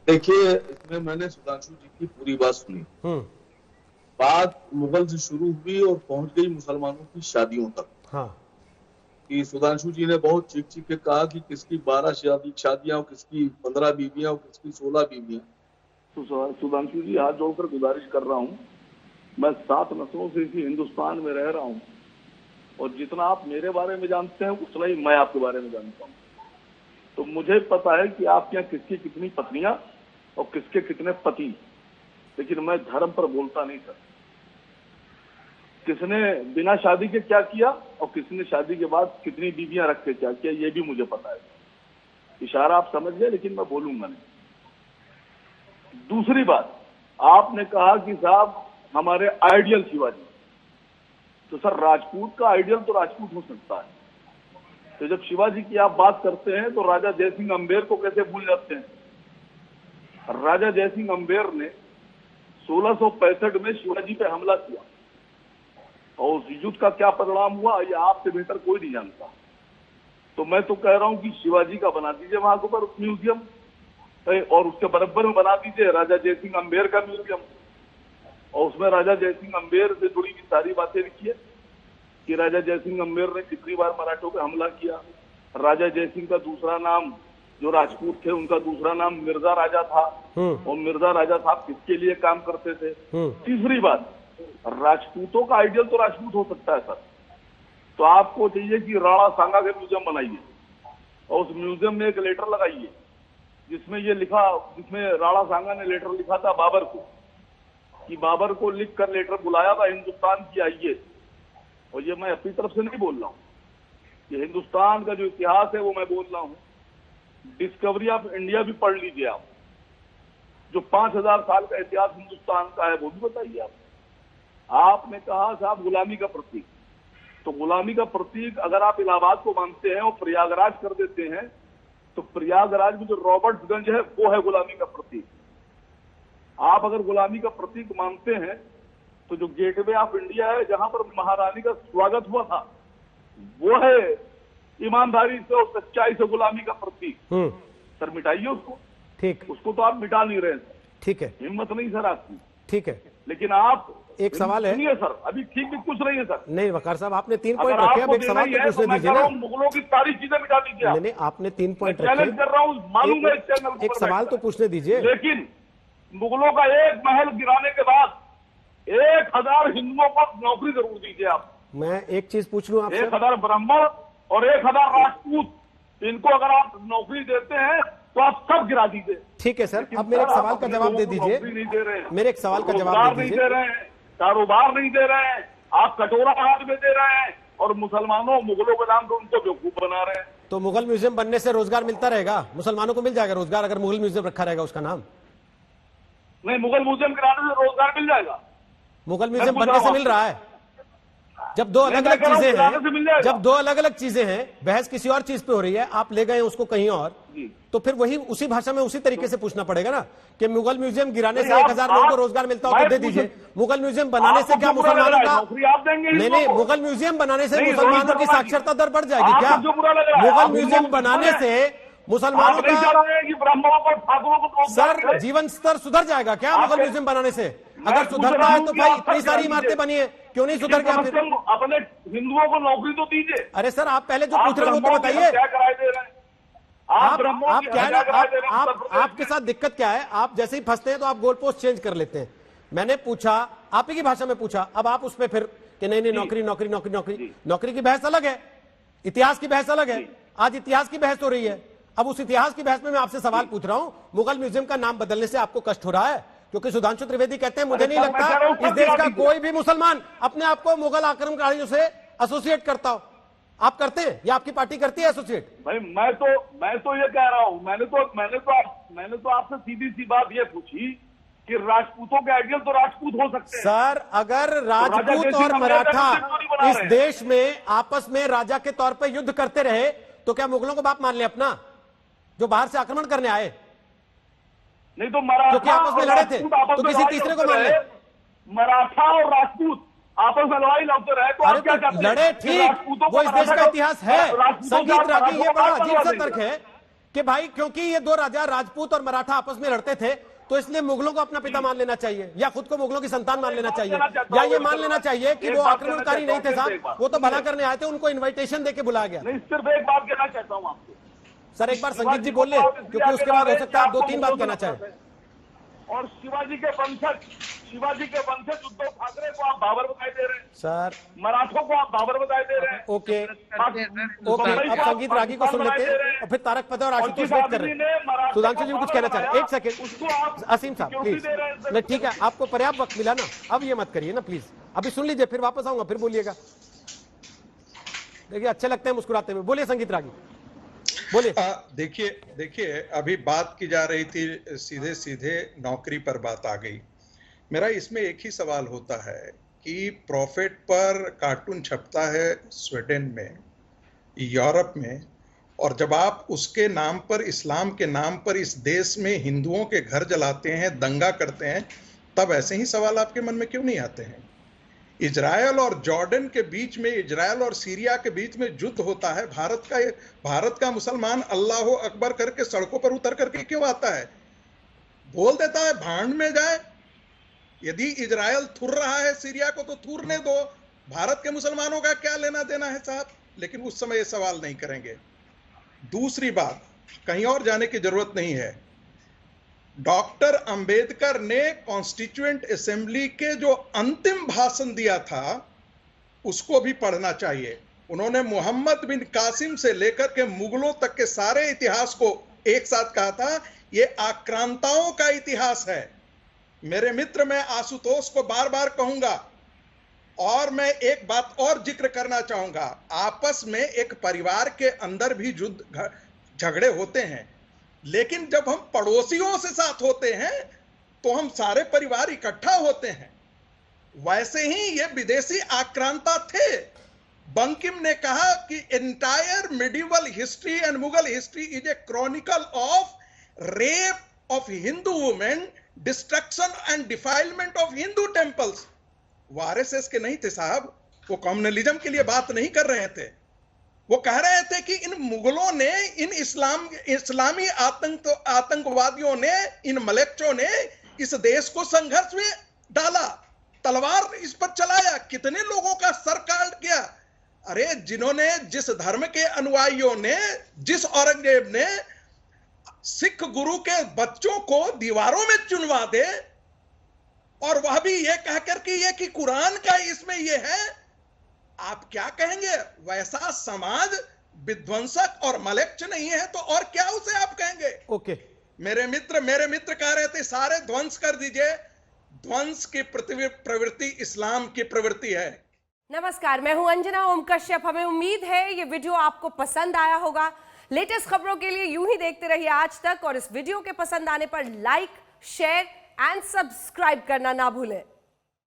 देखिए, इसमें मैंने सुधांशु जी की पूरी बात सुनी। बात मुगल से शुरू हुई और पहुंच गई मुसलमानों की शादियों तक। हाँ। कि सुधांशु जी ने बहुत चीख चीख के कहा कि किसकी 12 शादियां और किसकी 15 बीवियां और किसकी 16 बीवियां। तो सुधांशु जी, हाथ जोड़कर गुजारिश कर रहा हूँ, मैं 7 नस्लों से इसी हिंदुस्तान में रह रहा हूँ और जितना आप मेरे बारे में जानते हैं उतना ही मैं आपके बारे में जानता हूँ। तो मुझे पता है कि आपके यहाँ किसकी कितनी पत्नियां और किसके कितने पति, लेकिन मैं धर्म पर बोलता नहीं सर। किसने बिना शादी के क्या किया और किसने शादी के बाद कितनी बीवियां रख के क्या किया, ये भी मुझे पता है। इशारा आप समझ गए, लेकिन मैं बोलूंगा नहीं। दूसरी बात, आपने कहा कि साहब हमारे आइडियल शिवाजी, तो सर राजपूत का आइडियल तो राजपूत हो सकता है। तो जब शिवाजी की आप बात करते हैं तो राजा जयसिंह अंबेर को कैसे भूल जाते हैं? राजा जयसिंह अंबेर ने 1665 में शिवाजी पे हमला किया और उस युद्ध का क्या परिणाम हुआ ये आपसे बेहतर कोई नहीं जानता। तो मैं तो कह रहा हूं कि शिवाजी का बना दीजिए वहां के ऊपर म्यूजियम, और उसके बराबर में बना दीजिए राजा जयसिंह अंबेर का म्यूजियम, और उसमें राजा जयसिंह अंबेर से जुड़ी हुई सारी बातें लिखिए कि राजा जयसिंह अंबेर ने कितनी बार मराठों पे हमला किया। राजा जयसिंह का दूसरा नाम, जो राजपूत थे उनका दूसरा नाम मिर्जा राजा था, और मिर्जा राजा साहब किसके लिए काम करते थे। तीसरी बात, राजपूतों का आइडियल तो राजपूत हो सकता है सर, तो आपको चाहिए कि राणा सांगा के म्यूजियम बनाइए और उस म्यूजियम में एक लेटर लगाइए जिसमें ये लिखा, जिसमें राणा सांगा ने लेटर लिखा था बाबर को, कि बाबर को लिख कर लेटर बुलाया था हिंदुस्तान की आइए। और ये मैं अपनी तरफ से नहीं बोल रहा हूँ, ये हिंदुस्तान का जो इतिहास है वो मैं बोल रहा हूँ। डिस्कवरी ऑफ इंडिया भी पढ़ लीजिए आप, जो 5000 साल का इतिहास हिंदुस्तान का है वो भी बताइए आप। आपने कहा साहब गुलामी का प्रतीक, तो गुलामी का प्रतीक अगर आप इलाहाबाद को मानते हैं और प्रयागराज कर देते हैं तो प्रयागराज में जो रॉबर्ट्सगंज है वो है गुलामी का प्रतीक। आप अगर गुलामी का प्रतीक मानते हैं तो जो गेटवे ऑफ इंडिया है जहां पर महारानी का स्वागत हुआ था वो है ईमानदारी से और सच्चाई से गुलामी का प्रतीक। सर मिटाइए उसको। ठीक, उसको तो आप मिटा नहीं रहे सर। ठीक है, हिम्मत नहीं सर आपकी। ठीक है, लेकिन आप एक सवाल है। सुनिए सर, अभी ठीक भी कुछ नहीं है सर। नहीं वकार साहब, आपने 3 पॉइंट रखे, अब एक सवाल तो पूछने दीजिए ना। मुगलों की सारी चीजें मिटा दीजिए। नहीं, आपने 3 पॉइंट रखे, चैलेंज कर रहा हूँ, मानूंगा इस चैनल। एक सवाल तो पूछने दीजिए। लेकिन मुगलों का एक महल गिराने के बाद 1000 हिंदुओं को नौकरी जरूर दीजिए आप। मैं एक चीज पूछ लूं आपसे, 1000 ब्राह्मण और 1000 राजपूत, इनको अगर आप नौकरी देते हैं तो आप सब गिरा दीजिए। ठीक है सर, अब मेरे एक सवाल का जवाब दे दीजिए। मेरे एक सवाल का जवाब दे दीजिए। कारोबार नहीं दे रहे हैं, आप कटोरा हाथ में दे रहे हैं और मुसलमानों मुगलों के नाम पर उनको बेवकूफ बना रहे हैं। तो मुगल म्यूजियम बनने से रोजगार मिलता रहेगा, मुसलमानों को मिल जाएगा रोजगार अगर मुगल म्यूजियम रखा रहेगा उसका नाम। नहीं, मुगल म्यूजियम गिराने से रोजगार मिल जाएगा। मुगल म्यूजियम बनने से मिल रहा है। जब दो अलग अलग चीजें हैं, जब दो अलग अलग चीजें हैं, बहस किसी और चीज पे हो रही है, आप ले गए उसको कहीं और, तो फिर वही उसी भाषा में उसी तरीके से पूछना पड़ेगा ना कि मुगल म्यूजियम गिराने से 1000 लोगों को रोजगार मिलता हो तो दे दीजिए। मुगल म्यूजियम बनाने से क्या मुसलमानों का, नहीं, मुगल म्यूजियम बनाने से मुसलमानों की साक्षरता दर बढ़ जाएगी क्या? मुगल म्यूजियम बनाने से मुसलमानों का सर जीवन स्तर सुधर जाएगा क्या मुगल म्यूजियम बनाने से? अगर सुधरता है तो भाई इतनी सारी इमारतें बनी है, क्यों नहीं सुधर गया फिर? अपने हिंदुओं को नौकरी तो दीजिए। अरे सर आप पहले जो पूछ रहे हो वो तो बताइए। आप क्या है ना, आपके साथ दिक्कत क्या है, आप जैसे ही फंसते हैं तो आप गोल पोस्ट चेंज कर लेते हैं। मैंने पूछा, आप ही की भाषा में पूछा, अब आप उसमें फिर कि नहीं नहीं नौकरी नौकरी नौकरी नौकरी। नौकरी की बहस अलग है, इतिहास की बहस अलग है। आज इतिहास की बहस हो रही है। अब उस इतिहास की बहस में मैं आपसे सवाल पूछ रहा हूं, मुगल म्यूजियम का नाम बदलने से आपको कष्ट हो रहा है? क्योंकि सुधांशु त्रिवेदी कहते हैं मुझे नहीं लगता इस देश का कोई भी मुसलमान अपने आप को मुगल आक्रमणकारियों से एसोसिएट करता हो। आप करते हैं या आपकी पार्टी करती है एसोसिएट? भाई मैं तो ये कह रहा हूं, मैंने तो आपसे सीधी सी बात ये पूछी कि राजपूतों के आइडियल तो राजपूत हो सकते हैं। सर अगर राजपूत और मराठा इस देश में आपस में राजा के तौर पर युद्ध करते रहे तो क्या मुगलों को बाप मान ले अपना, जो बाहर से आक्रमण करने आए? नहीं तो मराठा क्योंकि आपस में लड़े थे तो किसी तीसरे को मान ले। मराठा और राजपूत आपस में लड़ाई लड़ते रहे तो आप क्या चाहते हैं? लड़े ठीक, वो इस देश का इतिहास है। संगीत रागी, ये बड़ा अजीब सा तर्क है कि भाई क्योंकि ये दो राजा राजपूत और मराठा आपस में लड़ते थे तो इसलिए मुगलों को अपना पिता मान लेना चाहिए, या खुद को मुगलों की संतान मान लेना चाहिए, या ये मान लेना चाहिए कि वो आक्रमणकारी नहीं थे साहब, वो तो भला करने आए थे, उनको इन्विटेशन देके बुलाया गया। नहीं, सिर्फ एक बात कहना चाहता हूँ आपको सर, एक बार संगीत जी बोल ले, क्योंकि उसके बाद हो सकता है आप 2-3 बात कहना चाहें। और शिवाजी के वंशज उद्धव ठाकरे को आप बाबर बताए दे रहे हैं सर, मराठों को आप बाबर बताए दे रहे हैं। ओके, अब संगीत रागी को सुन लेते हैं और फिर तारक पते और आशुतोष वेट कर रहे हैं। सुधांशु जी कुछ कहना चाह रहे हैं, 1 सेकंड असीम साहब प्लीज। नहीं ठीक है, आपको पर्याप्त वक्त मिला ना, अब ये मत करिए ना प्लीज, अभी सुन लीजिए, फिर वापस आऊंगा, फिर बोलिएगा। देखिए अच्छे लगते हैं मुस्कुराते हुए, बोलिए संगीत रागी, बोलिए। देखिए अभी बात की जा रही थी, सीधे सीधे नौकरी पर बात आ गई। मेरा इसमें एक ही सवाल होता है कि प्रॉफिट पर कार्टून छपता है स्वीडन में, यूरोप में, और जब आप उसके नाम पर, इस्लाम के नाम पर इस देश में हिंदुओं के घर जलाते हैं, दंगा करते हैं, तब ऐसे ही सवाल आपके मन में क्यों नहीं आते हैं? इजराइल और जॉर्डन के बीच में, इजराइल और सीरिया के बीच में युद्ध होता है, भारत का मुसलमान अल्लाह अकबर करके सड़कों पर उतर करके क्यों आता है? बोल देता है भांड में जाए। यदि इजराइल थुर रहा है सीरिया को तो थूरने दो, भारत के मुसलमानों का क्या लेना देना है साहब? लेकिन उस समय ये सवाल नहीं करेंगे। दूसरी बात, कहीं और जाने की जरूरत नहीं है, डॉक्टर अंबेडकर ने कॉन्स्टिट्यूएंट असेंबली के जो अंतिम भाषण दिया था उसको भी पढ़ना चाहिए। उन्होंने मोहम्मद बिन कासिम से लेकर के मुगलों तक के सारे इतिहास को एक साथ कहा था, यह आक्रांताओं का इतिहास है। मेरे मित्र, मैं आशुतोष को बार बार कहूंगा, और मैं एक बात और जिक्र करना चाहूंगा, आपस में एक परिवार के अंदर भी युद्ध झगड़े होते हैं, लेकिन जब हम पड़ोसियों से साथ होते हैं तो हम सारे परिवार इकट्ठा होते हैं। वैसे ही ये विदेशी आक्रांता थे। बंकिम ने कहा कि entire medieval history and Mughal history is a chronicle of rape of Hindu women, destruction and defilement of Hindu temples. वो आरएसएस के नहीं थे साहब, वो कम्युनलिज्म के लिए बात नहीं कर रहे थे। वो कह रहे थे कि इन मुगलों ने, इन इस्लामी आतंकवादियों ने, इन मलेच्चों ने इस देश को संघर्ष में डाला, तलवार इस पर चलाया, कितने लोगों का सर काट गया। अरे जिन्होंने, जिस धर्म के अनुयायियों ने, जिस औरंगजेब ने सिख गुरु के बच्चों को दीवारों में चुनवा दे, और वह भी ये कहकर कि ये कि कुरान का इसमें ये है, आप क्या कहेंगे? वैसा समाज विध्वंसक और मलेच्छ नहीं है तो और क्या उसे आप कहेंगे? ओके, मेरे मित्र कह रहे थे सारे ध्वंस कर दीजिए। ध्वंस की प्रवृत्ति इस्लाम की प्रवृत्ति है। नमस्कार, मैं हूं अंजना ओम कश्यप। हमें उम्मीद है ये वीडियो आपको पसंद आया होगा। लेटेस्ट खबरों के लिए यूं ही देखते रहिए आज तक, और इस वीडियो के पसंद आने पर लाइक, शेयर एंड सब्सक्राइब करना ना भूलें।